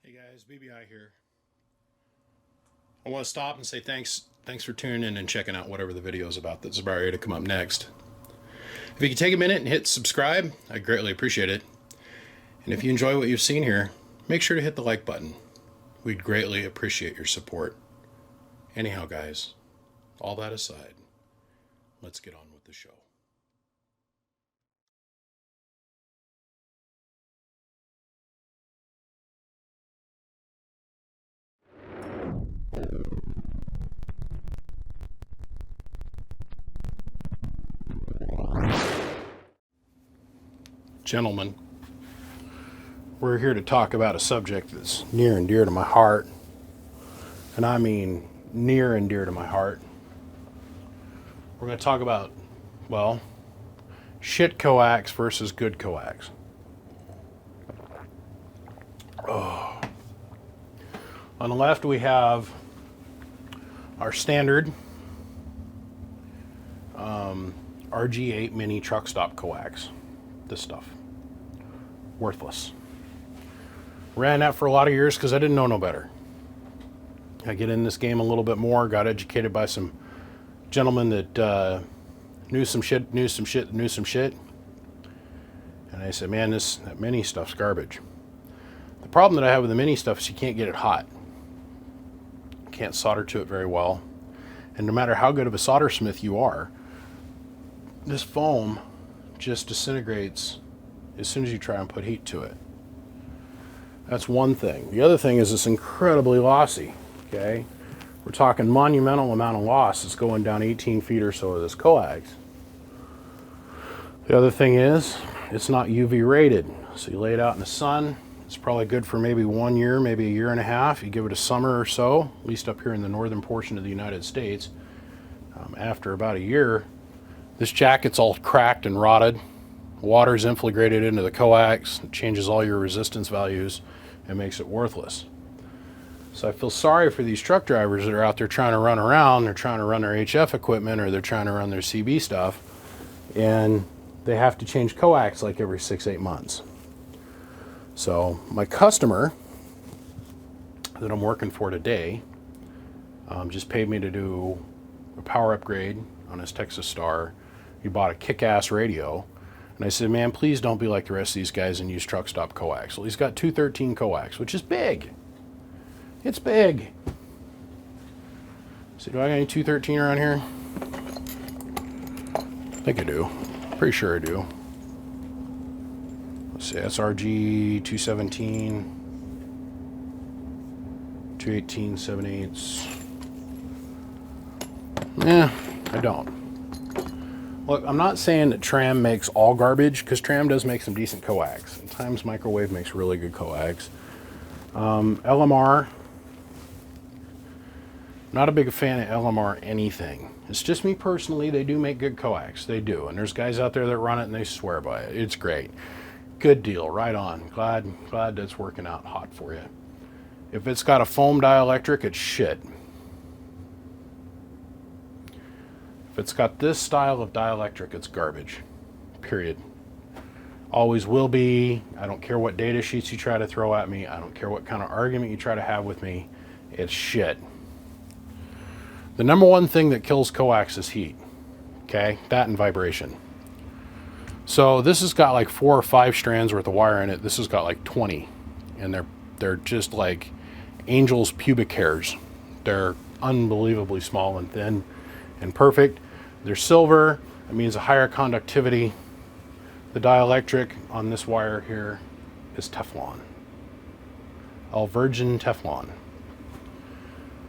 Hey guys, BBI here. I want to stop and say thanks for tuning in and checking out whatever the video is about that's about ready to come up next. If you could take a minute and hit subscribe, I'd greatly appreciate it. And if you enjoy what you've seen here, make sure to hit the like button. We'd greatly appreciate your support. Anyhow, guys, all that aside, let's get on with the show. Gentlemen, we're here to talk about a subject that's near and dear to my heart. And I mean near and dear to my heart. We're going to talk about, well, shit coax versus good coax. Oh. On the left we have our standard RG8 mini truck stop coax. This stuff. Worthless. Ran that for a lot of years because I didn't know no better. I get in this game a little bit more, got educated by some gentlemen that knew some shit. And I said, man, that mini stuff's garbage. The problem that I have with the mini stuff is you can't get it hot. You can't solder to it very well. And no matter how good of a solder smith you are, this foam just disintegrates as soon as you try and put heat to it. That's one thing. The other thing is it's incredibly lossy. Okay, we're talking monumental amount of loss. It's going down 18 feet or so of this coax. The other thing is it's not UV rated. So you lay it out in the sun. It's probably good for maybe 1 year, maybe a year and a half. You give it a summer or so, at least up here in the northern portion of the United States. After about a year, this jacket's all cracked and rotted. Water's infiltrated into the coax. It changes all your resistance values and makes it worthless. So I feel sorry for these truck drivers that are out there trying to run around. They're trying to run their HF equipment or they're trying to run their CB stuff. And they have to change coax like every 6-8 months. So my customer that I'm working for today just paid me to do a power upgrade on his Texas Star. He bought a kick-ass radio. And I said, man, please don't be like the rest of these guys and use truck stop coax. Well, he's got 213 coax, which is big. It's big. So do I got any 213 around here? I think I do. Pretty sure I do. Let's see, SRG 217, 218 7/8. I don't. Look, I'm not saying that Tram makes all garbage, because Tram does make some decent coax. At times Microwave makes really good coax. LMR, not a big fan of LMR anything. It's just me personally, they do make good coax. They do. And there's guys out there that run it and they swear by it. It's great. Good deal, right on. Glad that's working out hot for you. If it's got a foam dielectric, it's shit. If it's got this style of dielectric, it's garbage. Period. Always will be. I don't care what data sheets you try to throw at me. I don't care what kind of argument you try to have with me. It's shit. The number one thing that kills coax is heat. Okay? That and vibration. So this has got like 4 or 5 strands worth of wire in it. This has got like 20. And they're just like angel's pubic hairs. They're unbelievably small and thin and perfect. They're silver. That means a higher conductivity. The dielectric on this wire here is Teflon. All virgin Teflon.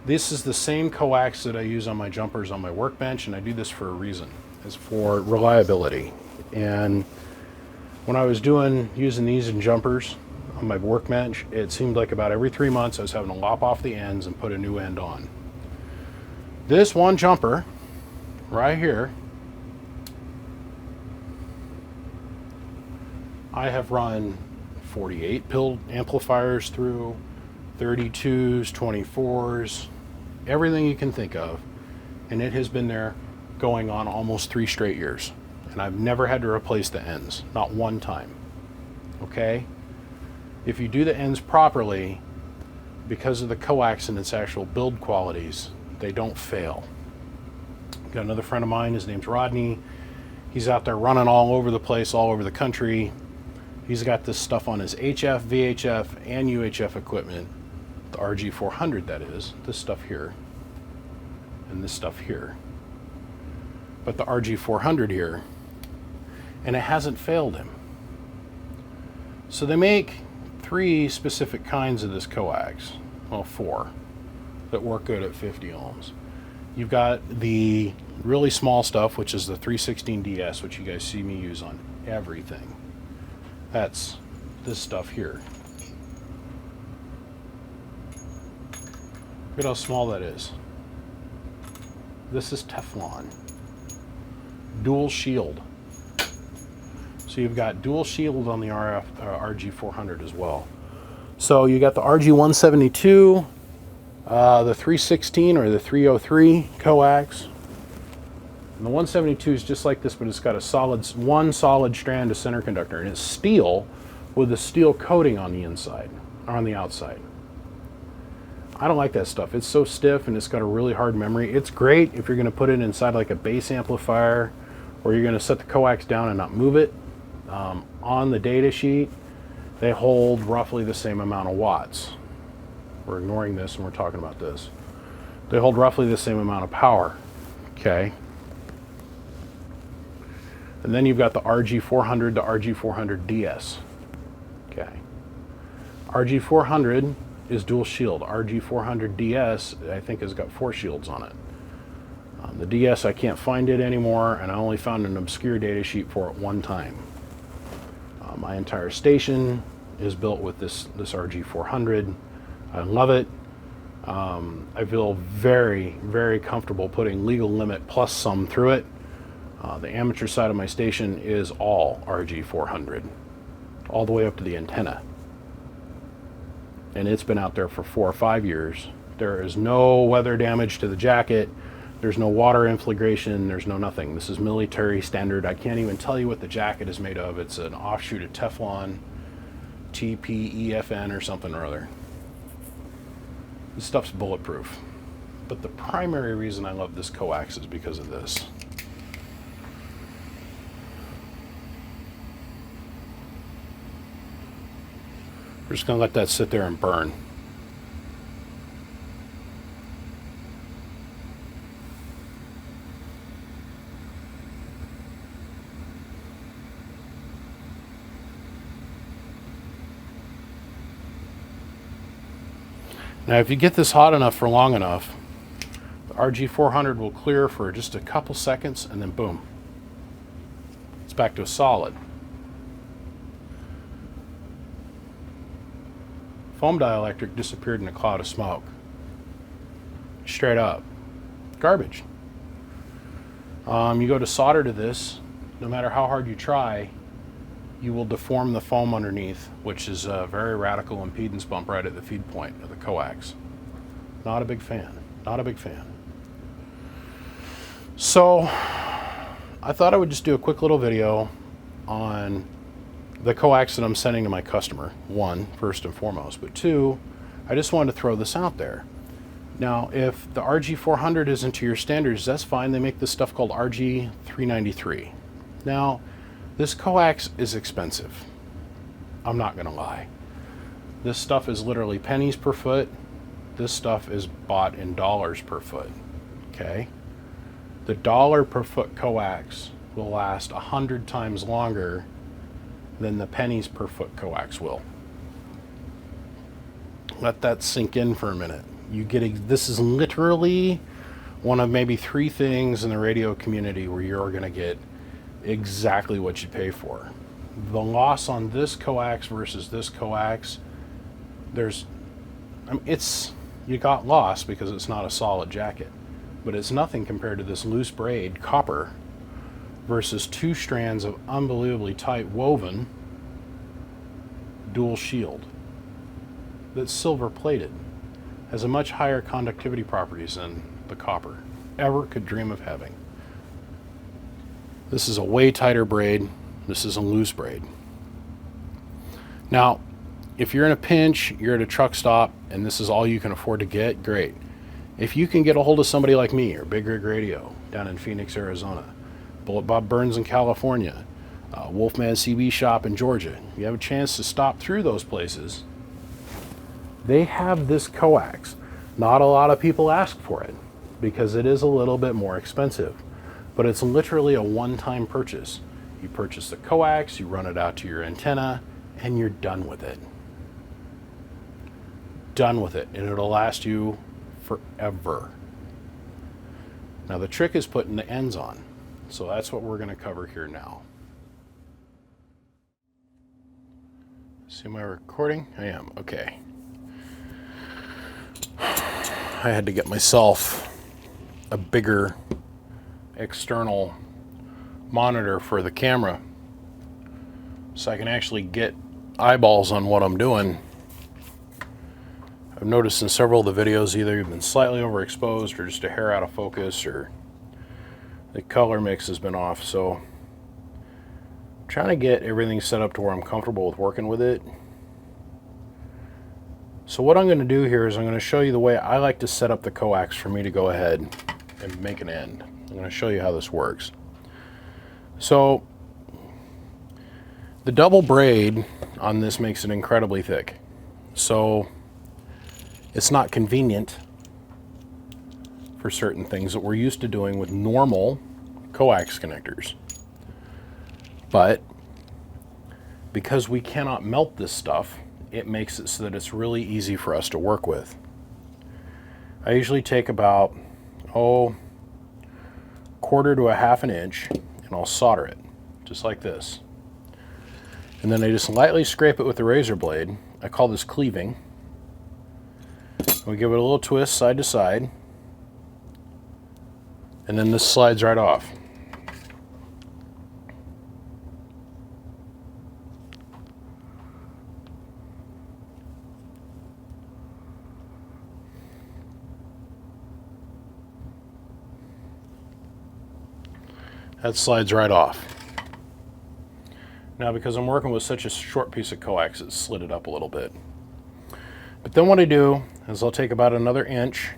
This is the same coax that I use on my jumpers on my workbench, and I do this for a reason. It's for reliability. And when I was using these in jumpers on my workbench, it seemed like about every 3 months I was having to lop off the ends and put a new end on. This one jumper right here, I have run 48 pill amplifiers through, 32s, 24s, everything you can think of, and it has been there going on almost 3 straight years, and I've never had to replace the ends, not one time. Okay? If you do the ends properly, because of the coax and its actual build qualities, they don't fail. Got another friend of mine, his name's Rodney. He's out there running all over the place, all over the country. He's got this stuff on his HF, VHF, and UHF equipment. The RG400, that is. This stuff here. And this stuff here. But the RG400 here. And it hasn't failed him. So they make 3 specific kinds of this coax. Well, 4. That work good at 50 ohms. You've got the really small stuff, which is the 316DS, which you guys see me use on everything. That's this stuff here. Look at how small that is. This is Teflon. Dual shield. So you've got dual shield on the RG400 as well. So you got the RG172, the 316 or the 303 coax. And the 172 is just like this, but it's got a one solid strand of center conductor, and it's steel with a steel coating on the inside, or on the outside. I don't like that stuff. It's so stiff and it's got a really hard memory. It's great if you're going to put it inside like a bass amplifier, or you're going to set the coax down and not move it. On the data sheet, they hold roughly the same amount of watts. We're ignoring this and we're talking about this. They hold roughly the same amount of power. Okay. And then you've got the RG400 to RG400DS. Okay. RG400 is dual shield. RG400DS, I think, has got 4 shields on it. The DS, I can't find it anymore, and I only found an obscure data sheet for it one time. My entire station is built with this RG400. I love it. I feel very, very comfortable putting legal limit plus some through it. The amateur side of my station is all RG400, all the way up to the antenna. And it's been out there for 4 or 5 years. There is no weather damage to the jacket. There's no water infiltration. There's no nothing. This is military standard. I can't even tell you what the jacket is made of. It's an offshoot of Teflon, TPEFN or something or other. This stuff's bulletproof. But the primary reason I love this coax is because of this. We're just going to let that sit there and burn. Now, if you get this hot enough for long enough, the RG400 will clear for just a couple seconds, and then boom, it's back to a solid. Foam dielectric disappeared in a cloud of smoke. Straight up. Garbage. You go to solder to this, no matter how hard you try, you will deform the foam underneath, which is a very radical impedance bump right at the feed point of the coax. Not a big fan. Not a big fan. So I thought I would just do a quick little video on the coax that I'm sending to my customer. 1, first and foremost, but 2, I just wanted to throw this out there. Now, if the RG400 isn't to your standards, that's fine. They make this stuff called RG393. Now, this coax is expensive. I'm not gonna lie. This stuff is literally pennies per foot. This stuff is bought in dollars per foot, okay? The dollar per foot coax will last 100 times longer than the pennies per foot coax will. Let that sink in for a minute. This is literally one of maybe 3 things in the radio community where you're gonna get exactly what you pay for. The loss on this coax versus this coax, you got loss because it's not a solid jacket, but it's nothing compared to this loose braid copper versus 2 strands of unbelievably tight woven dual shield that's silver plated, has a much higher conductivity properties than the copper ever could dream of having. This is a way tighter braid. This is a loose braid. Now, if you're in a pinch, you're at a truck stop, and this is all you can afford to get, great. If you can get a hold of somebody like me or Big Rig Radio down in Phoenix, Arizona, Bullet Bob Burns in California, Wolfman CB Shop in Georgia, you have a chance to stop through those places, they have this coax. Not a lot of people ask for it because it is a little bit more expensive, but it's literally a one-time purchase. You purchase the coax, you run it out to your antenna, and you're done with it. Done with it, and it'll last you forever. Now the trick is putting the ends on, so that's what we're going to cover here now. See, am I recording? I am. Okay. I had to get myself a bigger external monitor for the camera so I can actually get eyeballs on what I'm doing. I've noticed in several of the videos either you've been slightly overexposed or just a hair out of focus, or the color mix has been off, so I'm trying to get everything set up to where I'm comfortable with working with it. So what I'm going to do here is I'm going to show you the way I like to set up the coax for me to go ahead and make an end. I'm going to show you how this works. So the double braid on this makes it incredibly thick. So it's not convenient for certain things that we're used to doing with normal coax connectors. But because we cannot melt this stuff, it makes it so that it's really easy for us to work with. I usually take about, quarter to a half an inch, and I'll solder it, just like this. And then I just lightly scrape it with the razor blade. I call this cleaving. We give it a little twist side to side, and then this slides right off. That slides right off. Now, because I'm working with such a short piece of coax, it slid it up a little bit. But then what I do is I'll take about another inch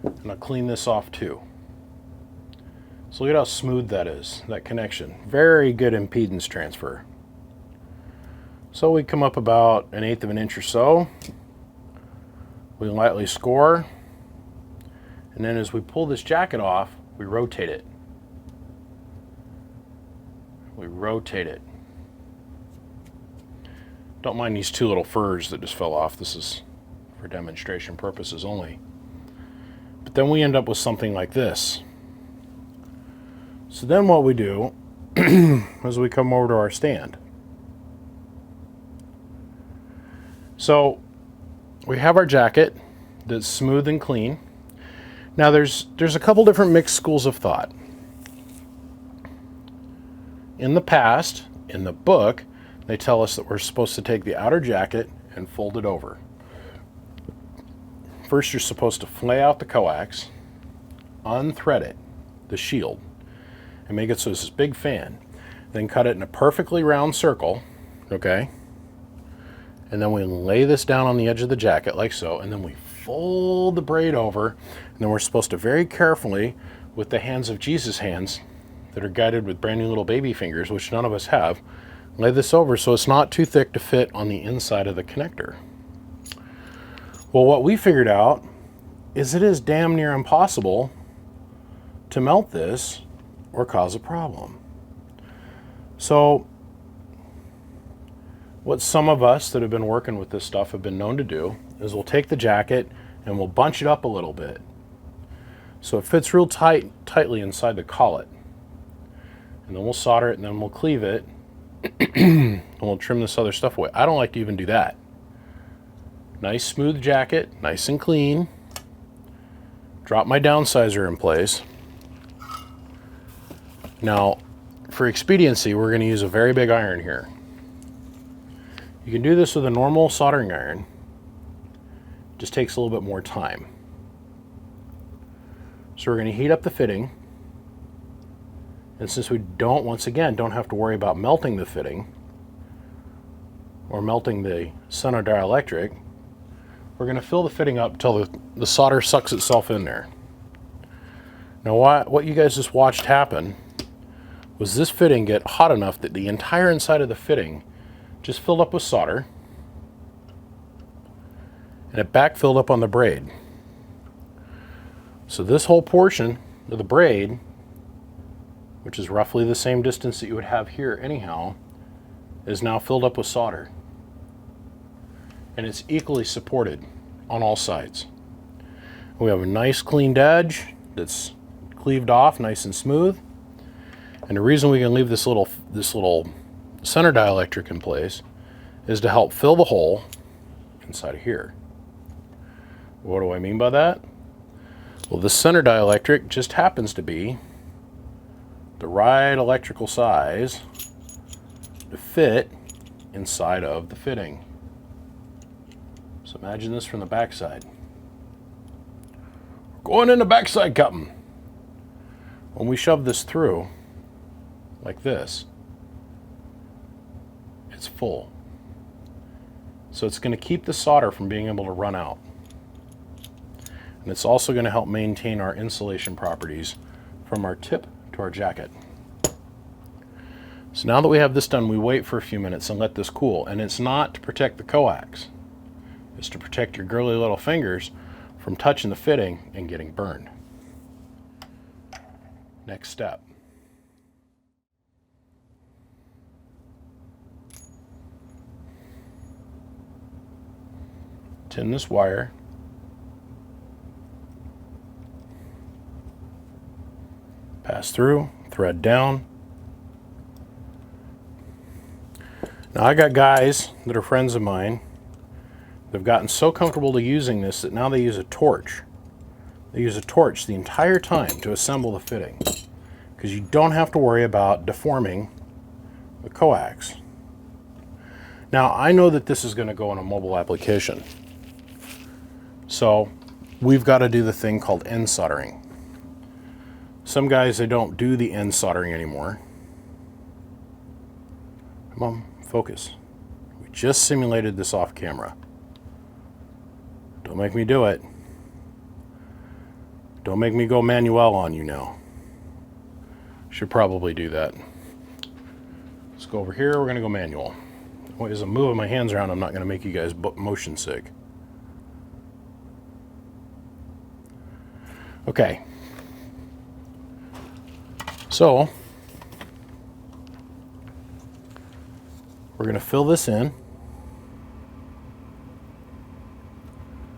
and I'll clean this off too. So look at how smooth that is, that connection. Very good impedance transfer. So we come up about 1/8 of an inch or so. We lightly score. And then as we pull this jacket off, we rotate it. We rotate it. Don't mind these two little furs that just fell off. This is for demonstration purposes only. But then we end up with something like this. So then what we do is we come over to our stand. So we have our jacket that's smooth and clean. Now there's a couple different mixed schools of thought. In the past, in the book, they tell us that we're supposed to take the outer jacket and fold it over. First, you're supposed to flay out the coax, unthread it, the shield, and make it so it's this big fan. Then cut it in a perfectly round circle, okay? And then we lay this down on the edge of the jacket like so, and then we fold the braid over, and then we're supposed to very carefully, with the hands of Jesus hands, that are guided with brand new little baby fingers, which none of us have, lay this over so it's not too thick to fit on the inside of the connector. Well, what we figured out is it is damn near impossible to melt this or cause a problem. So what some of us that have been working with this stuff have been known to do is we'll take the jacket and we'll bunch it up a little bit so it fits real tightly inside the collet. And then we'll solder it, and then we'll cleave it, and we'll trim this other stuff away. I don't like to even do that. Nice smooth jacket, nice and clean. Drop my downsizer in place. Now, for expediency, we're going to use a very big iron here. You can do this with a normal soldering iron. It just takes a little bit more time. So we're going to heat up the fitting. And since we don't have to worry about melting the fitting, or melting the center dielectric, we're going to fill the fitting up till the solder sucks itself in there. Now what you guys just watched happen was this fitting get hot enough that the entire inside of the fitting just filled up with solder, and it backfilled up on the braid. So this whole portion of the braid, which is roughly the same distance that you would have here anyhow, is now filled up with solder. And it's equally supported on all sides. We have a nice cleaned edge that's cleaved off nice and smooth. And the reason we can leave this little center dielectric in place is to help fill the hole inside of here. What do I mean by that? Well, the center dielectric just happens to be the right electrical size to fit inside of the fitting. So imagine this from the backside. Going in the backside cutting. When we shove this through, like this, it's full. So it's going to keep the solder from being able to run out. And it's also going to help maintain our insulation properties from our tip to our jacket. So now that we have this done, we wait for a few minutes and let this cool. And it's not to protect the coax. It's to protect your girly little fingers from touching the fitting and getting burned. Next step. Tin this wire. Pass through, thread down. Now I got guys that are friends of mine. They've gotten so comfortable to using this that now they use a torch. They use a torch the entire time to assemble the fitting, because you don't have to worry about deforming the coax. Now I know that this is going to go in a mobile application, so we've got to do the thing called end soldering. Some guys, they don't do the end soldering anymore. Come on, focus. We just simulated this off camera. Don't make me do it. Don't make me go manual on you now. Should probably do that. Let's go over here. We're going to go manual. As I'm moving my hands around, I'm not going to make you guys motion sick. Okay. So, we're going to fill this in.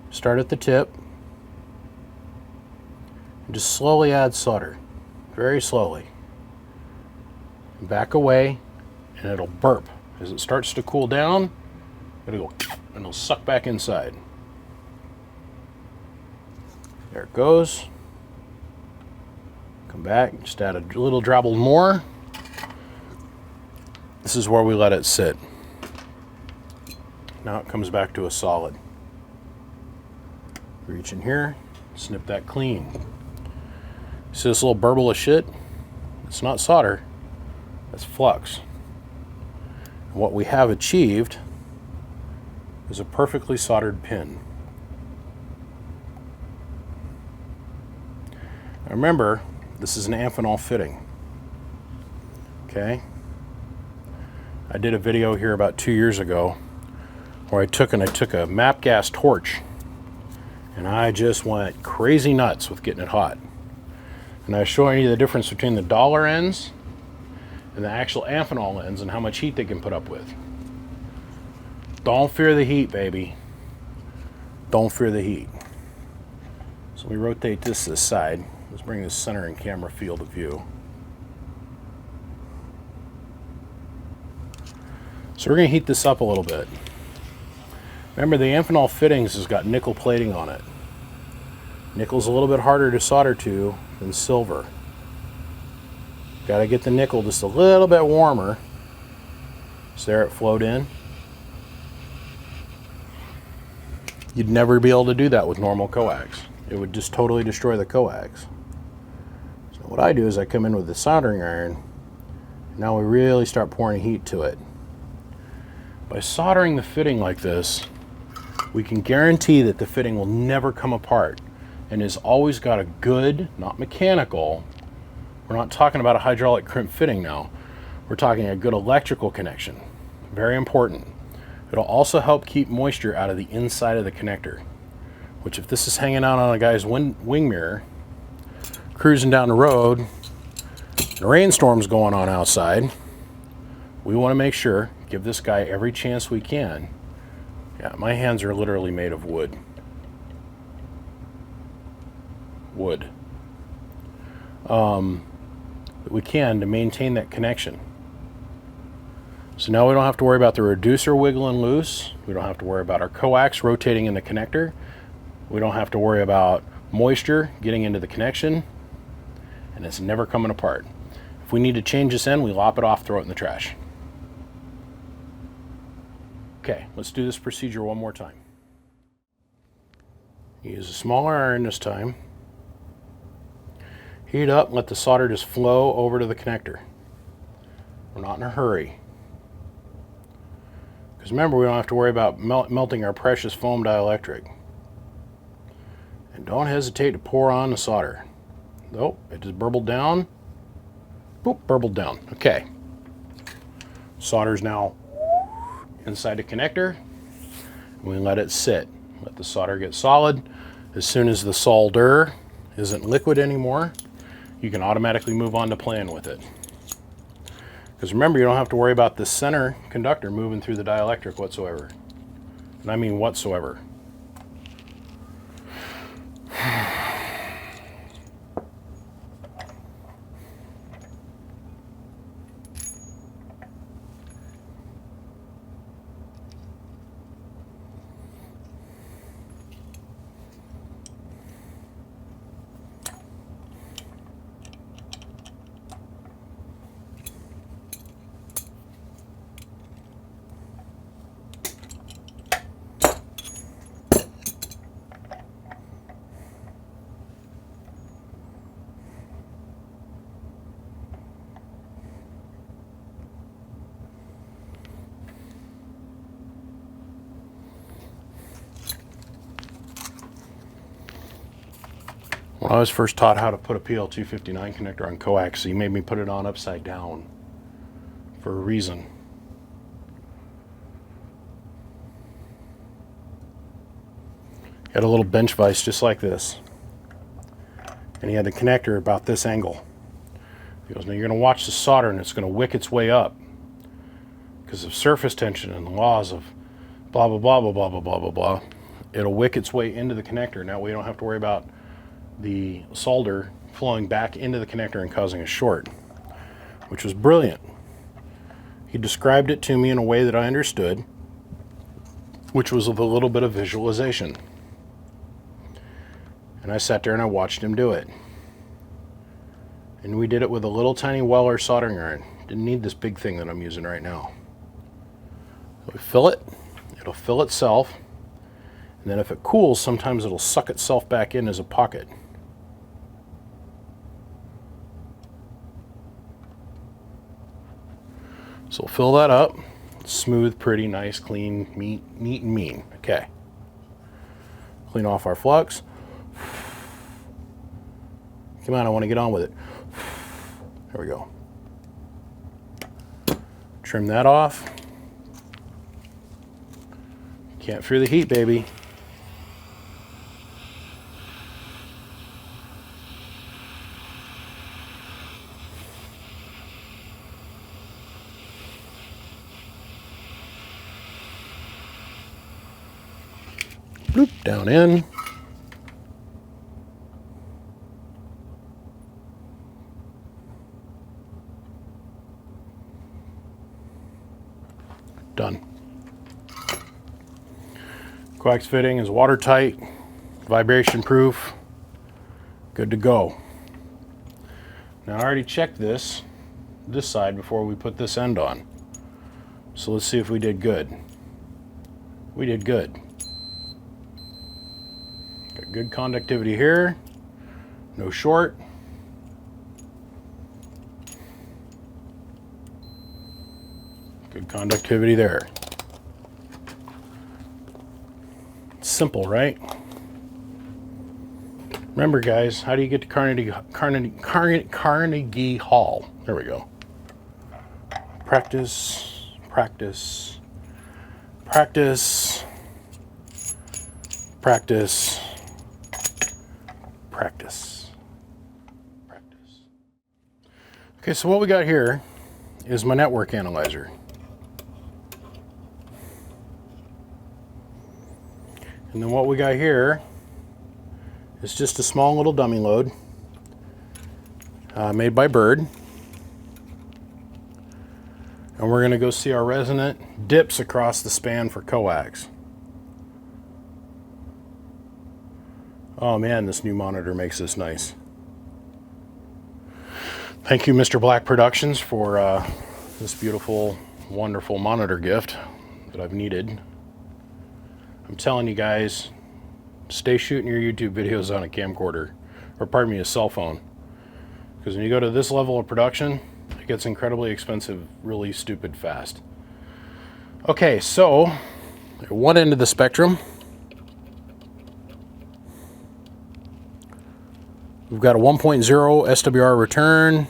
Start at the tip. And just slowly add solder. Very slowly. Back away, and it'll burp. As it starts to cool down, it'll go, and it'll suck back inside. There it goes. Come back, just add a little drabble more. This is where we let it sit. Now it comes back to a solid. Reach in here, snip that clean. See this little burble of shit? It's not solder, that's flux. And what we have achieved is a perfectly soldered pin. Now remember, this is an Amphenol fitting. Okay? I did a video here about 2 years ago where I took a MAP gas torch and I just went crazy nuts with getting it hot. And I was showing you the difference between the dollar ends and the actual Amphenol ends and how much heat they can put up with. Don't fear the heat, baby. Don't fear the heat. So we rotate this to the side. Let's bring this center and camera field of view. So we're going to heat this up a little bit. Remember, the Amphenol fittings has got nickel plating on it. Nickel's a little bit harder to solder to than silver. Got to get the nickel just a little bit warmer. So there it flowed in. You'd never be able to do that with normal coax. It would just totally destroy the coax. So what I do is I come in with the soldering iron. Now we really start pouring heat to it. By soldering the fitting like this, we can guarantee that the fitting will never come apart and has always got a good, not mechanical, we're not talking about a hydraulic crimp fitting now, we're talking a good electrical connection. Very important. It'll also help keep moisture out of the inside of the connector, which if this is hanging out on a guy's wing mirror, cruising down the road, and a rainstorm's going on outside, we want to make sure, give this guy every chance we can. Yeah, my hands are literally made of wood. Wood. That we can to maintain that connection. So now we don't have to worry about the reducer wiggling loose. We don't have to worry about our coax rotating in the connector. We don't have to worry about moisture getting into the connection. And it's never coming apart. If we need to change this end, we lop it off, throw it in the trash. Okay, let's do this procedure one more time. Use a smaller iron this time. Heat up, let the solder just flow over to the connector. We're not in a hurry. Because remember, we don't have to worry about melting our precious foam dielectric. And don't hesitate to pour on the solder. Nope, it just burbled down. Boop, burbled down. Okay. Solder's now inside the connector. We let it sit. Let the solder get solid. As soon as the solder isn't liquid anymore, you can automatically move on to playing with it. Because remember, you don't have to worry about the center conductor moving through the dielectric whatsoever. And I mean whatsoever. When I was first taught how to put a PL259 connector on coax, he made me put it on upside down for a reason. He had a little bench vise just like this, and he had the connector about this angle. He goes, now you're going to watch the solder and it's going to wick its way up because of surface tension and the laws of blah, blah, blah, blah, blah, blah, blah, blah, blah. It'll wick its way into the connector. Now we don't have to worry about the solder flowing back into the connector and causing a short, which was brilliant. He described it to me in a way that I understood, which was with a little bit of visualization. And I sat there and I watched him do it. And we did it with a little tiny Weller soldering iron. Didn't need this big thing that I'm using right now. So we fill it, it'll fill itself, and then if it cools, sometimes it'll suck itself back in as a pocket. So we'll fill that up. Smooth, pretty, nice, clean, neat and mean. Okay. Clean off our flux. Come on, I want to get on with it. There we go. Trim that off. Can't fear the heat, baby. Bloop, down in. Done. Coax fitting is watertight, vibration proof, good to go. Now I already checked this side before we put this end on. So let's see if we did good. We did good. Got good conductivity here, no short. Good conductivity there. It's simple, right? Remember, guys, how do you get to Carnegie Hall? There we go. Practice, practice, practice, practice, practice, practice. Okay, so what we got here is my network analyzer. And then what we got here is just a small little dummy load made by Bird. And we're going to go see our resonant dips across the span for coax. Oh man, this new monitor makes this nice. Thank you, Mr. Black Productions, for this beautiful, wonderful monitor gift that I've needed. I'm telling you guys, stay shooting your YouTube videos on a camcorder, or pardon me, a cell phone. Because when you go to this level of production, it gets incredibly expensive, really stupid fast. Okay, so at one end of the spectrum, we've got a 1.0 SWR return.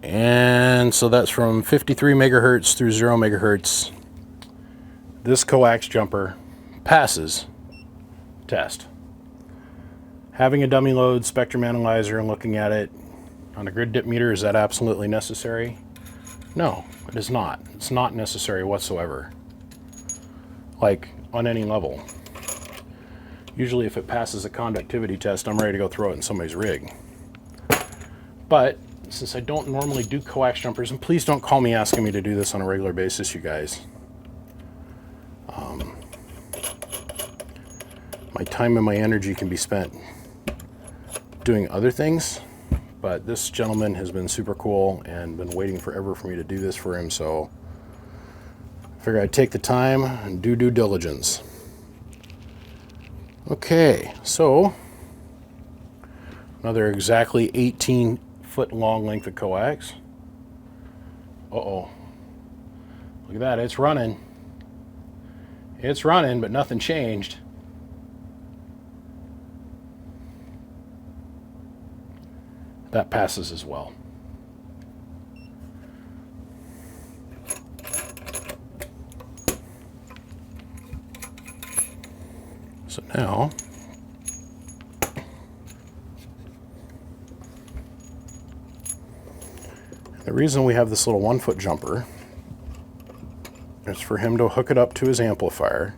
And so that's from 53 megahertz through 0 megahertz. This coax jumper passes test. Having a dummy load spectrum analyzer and looking at it on a grid dip meter, is that absolutely necessary? No, it is not. It's not necessary whatsoever. Like, on any level. Usually if it passes a conductivity test, I'm ready to go throw it in somebody's rig. But since I don't normally do coax jumpers, and please don't call me asking me to do this on a regular basis, you guys. My time and my energy can be spent doing other things, but this gentleman has been super cool and been waiting forever for me to do this for him, so I figured I'd take the time and do due diligence. Okay, so another exactly 18-foot long length of coax. Uh-oh. Look at that, it's running. It's running, but nothing changed. That passes as well. So now, the reason we have this little 1-foot jumper is for him to hook it up to his amplifier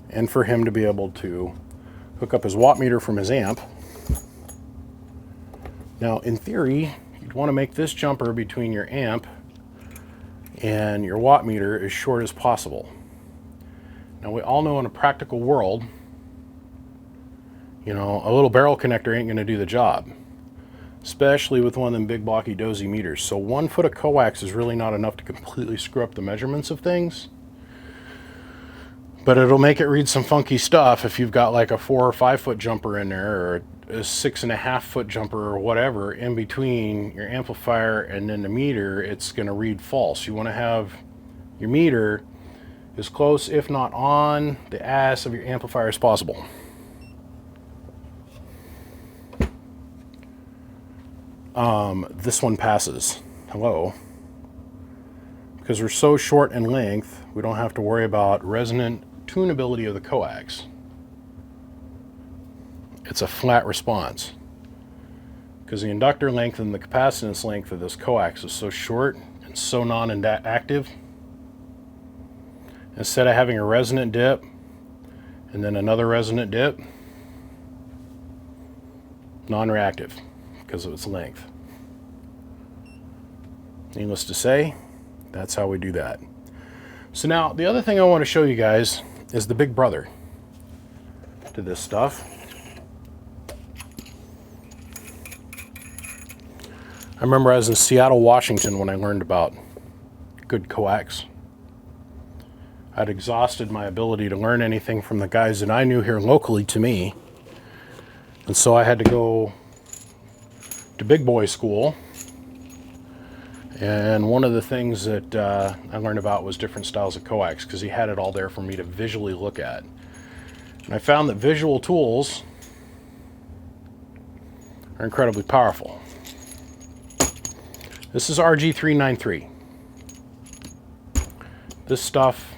and for him to be able to hook up his watt meter from his amp. Now, in theory, you'd want to make this jumper between your amp and your watt meter as short as possible. Now, we all know in a practical world, you know, a little barrel connector ain't going to do the job, especially with one of them big blocky dozy meters. So 1 foot of coax is really not enough to completely screw up the measurements of things. But it'll make it read some funky stuff if you've got like a 4 or 5 foot jumper in there, or a 6.5 foot jumper or whatever in between your amplifier and then the meter. It's going to read false. You want to have your meter as close, if not on, the ass of your amplifier as possible. This one passes. Hello. Because we're so short in length, we don't have to worry about resonant tunability of the coax. It's a flat response. Because the inductor length and the capacitance length of this coax is so short and so non-active, instead of having a resonant dip and then another resonant dip, non-reactive because of its length. Needless to say, that's how we do that. So now, the other thing I want to show you guys is the big brother to this stuff. I remember I was in Seattle, Washington when I learned about good coax. I'd exhausted my ability to learn anything from the guys that I knew here locally to me. And so I had to go to big boy school And one of the things that I learned about was different styles of coax, because he had it all there for me to visually look at. And I found that visual tools are incredibly powerful. This is RG393. This stuff,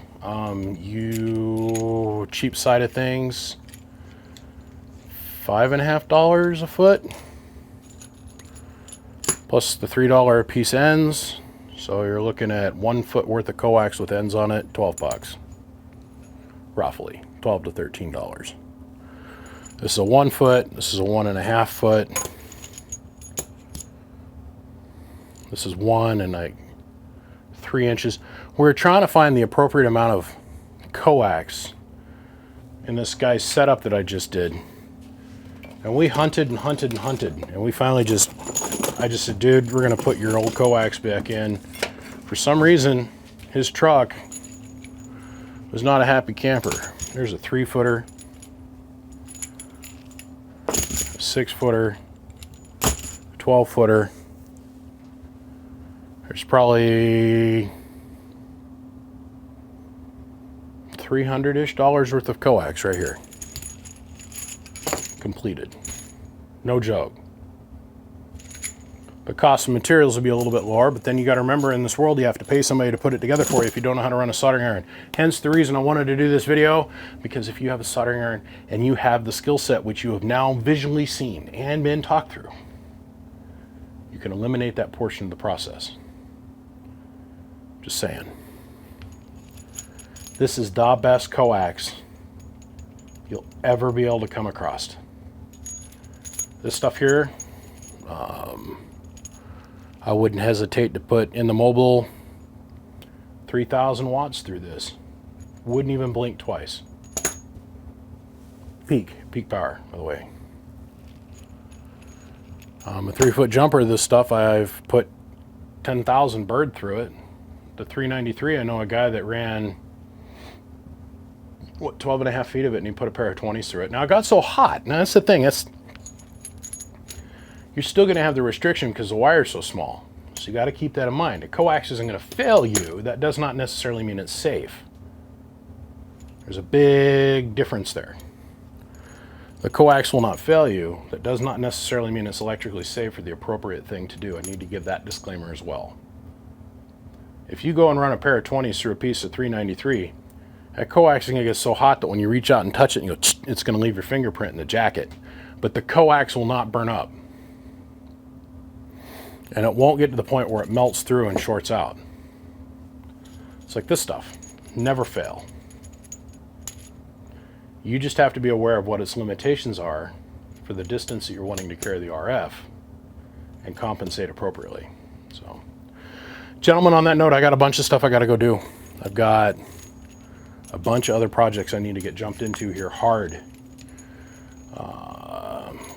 you cheap side of things, $5.50 a foot, plus the $3 a piece ends. So you're looking at 1 foot worth of coax with ends on it, 12 bucks, roughly $12 to $13. This is a 1 foot. This is a 1.5 foot. This is 1 and like 3 inches. We're trying to find the appropriate amount of coax in this guy's setup that I just did. And we hunted and hunted and hunted. And we finally I just said, dude, we're going to put your old coax back in. For some reason, his truck was not a happy camper. There's a 3-footer, a 6-footer, 12-footer. There's probably $300-ish worth of coax right here. Completed. No joke. The cost of materials will be a little bit lower, but then you got to remember, in this world you have to pay somebody to put it together for you if you don't know how to run a soldering iron. Hence the reason I wanted to do this video, because if you have a soldering iron and you have the skill set which you have now visually seen and been talked through, you can eliminate that portion of the process. Just saying. This is the best coax you'll ever be able to come across. This stuff here, I wouldn't hesitate to put in the mobile 3,000 watts through this. Wouldn't even blink twice. Peak power, by the way. A 3-foot jumper, this stuff, I've put 10,000 bird through it. The 393, I know a guy that ran, 12.5 feet of it, and he put a pair of 20s through it. Now, it got so hot. Now, that's the thing. You're still going to have the restriction because the wire's so small. So you got to keep that in mind. A coax isn't going to fail you. That does not necessarily mean it's safe. There's a big difference there. The coax will not fail you. That does not necessarily mean it's electrically safe or the appropriate thing to do. I need to give that disclaimer as well. If you go and run a pair of 20s through a piece of 393, that coax is going to get so hot that when you reach out and touch it, and you go, it's going to leave your fingerprint in the jacket. But the coax will not burn up. And it won't get to the point where it melts through and shorts out. It's like this stuff. Never fail. You just have to be aware of what its limitations are for the distance that you're wanting to carry the RF and compensate appropriately. So, gentlemen, on that note, I got a bunch of stuff I got to go do. I've got a bunch of other projects I need to get jumped into here hard.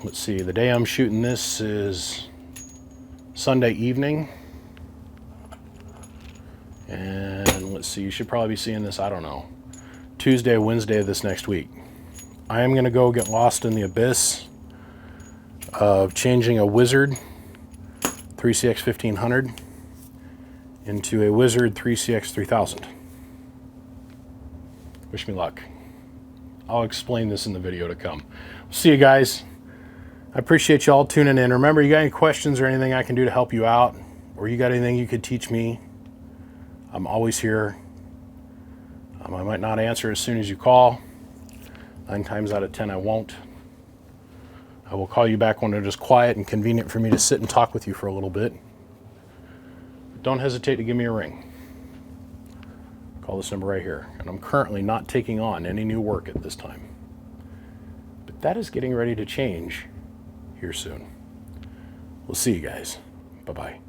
Let's see, the day I'm shooting this is Sunday evening. And let's see, you should probably be seeing this, I don't know, Tuesday, Wednesday of this next week. I am going to go get lost in the abyss of changing a Wizard 3CX 1500 into a Wizard 3CX 3000. Wish me luck. I'll explain this in the video to come. See you guys. I appreciate you all tuning in. Remember, you got any questions or anything I can do to help you out, or you got anything you could teach me, I'm always here. I might not answer as soon as you call. 9 times out of 10 I won't. I will call you back when it is quiet and convenient for me to sit and talk with you for a little bit. Don't hesitate to give me a ring. Call this number right here. And I'm currently not taking on any new work at this time. But that is getting ready to change here soon. We'll see you guys. Bye-bye.